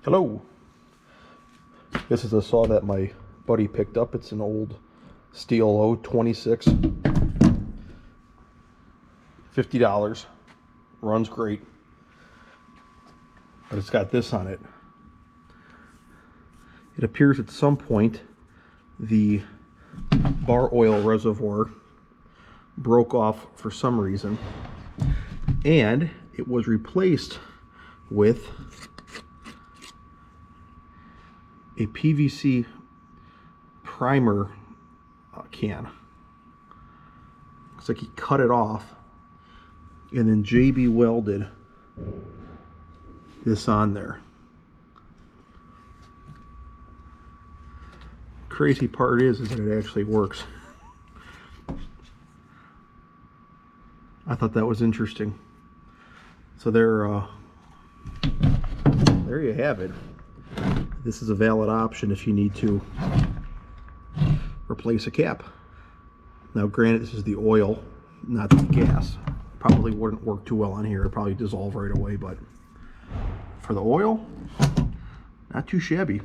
Hello. This is a saw that my buddy picked up. It's an old Stihl 26. $50. Runs great. But it's got this on it. It appears at some point the bar oil reservoir broke off for some reason, and it was replaced with a PVC primer can. Looks like he cut it off and then JB welded this on there. Crazy part is that it actually works. I thought that was interesting. So there you have it. This is a valid option if you need to replace a cap. Now granted, this is the oil, not the gas. Probably wouldn't work too well on here. It'd probably dissolve right away, but for the oil, not too shabby.